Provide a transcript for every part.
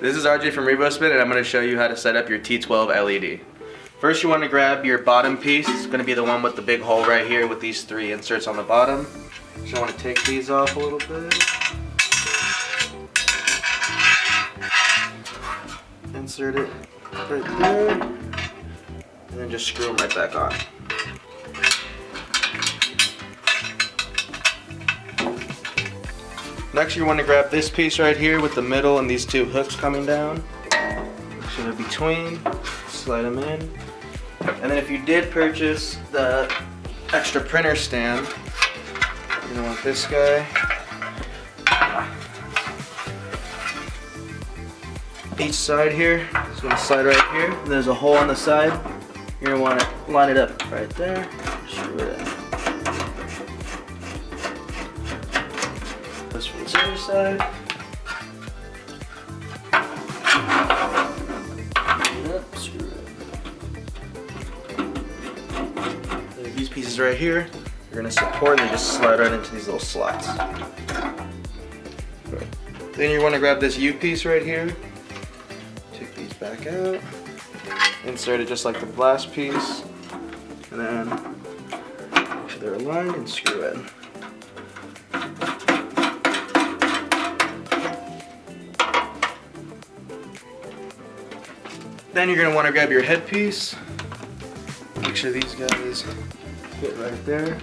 This is RJ from RevoSpin, and I'm going to show you how to set up your T-12 LED. First, you want to grab your bottom piece. It's going to be the one with the big hole right here with these 3 inserts on the bottom. So you want to take these off a little bit. Insert it right there, and then just screw them right back on. Next, you want to grab this piece right here with the middle and these 2 hooks coming down. So they're between, slide them in. And then if you did purchase the extra printer stand, you're going to want this guy. Each side here is going to slide right here. And there's a hole on the side. You're going to want to line it up right there. Screw it in. This from this other side. Up, screw it. These pieces right here, you're going to support and they just slide right into these little slots. Then you want to grab this U piece right here. Take these back out. Insert it just like the last piece. And then make sure they're aligned and screw in. Then you're going to want to grab your headpiece. Make sure these guys fit right there.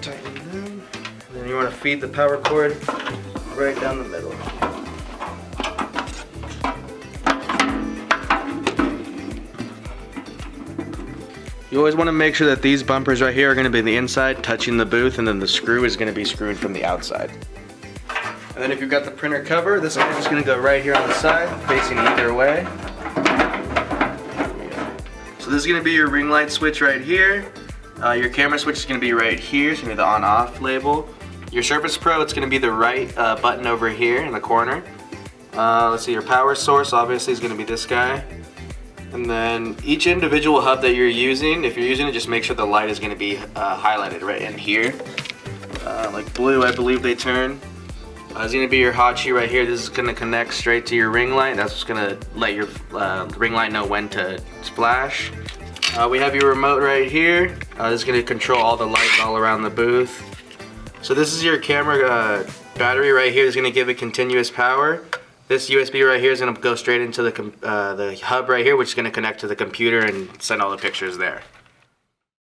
Tighten them down. And then you want to feed the power cord right down the middle. You always want to make sure that these bumpers right here are going to be the inside touching the booth, and then the screw is going to be screwed from the outside. And then if you've got the printer cover, this is just going to go right here on the side, facing either way. So this is going to be your ring light switch right here. Your camera switch is going to be right here, it's going to be the on-off label. Your Surface Pro, it's going to be the right button over here in the corner. Let's see, your power source obviously is going to be this guy. And then each individual hub that you're using, if you're using it, just make sure the light is going to be highlighted right in here. Like blue, I believe they turn. It's going to be your hotkey right here. This is going to connect straight to your ring light. That's what's going to let your ring light know when to flash. We have your remote right here. This is going to control all the lights all around the booth. So this is your camera battery right here. It's going to give it continuous power. This USB right here is going to go straight into the hub right here, which is going to connect to the computer and send all the pictures there.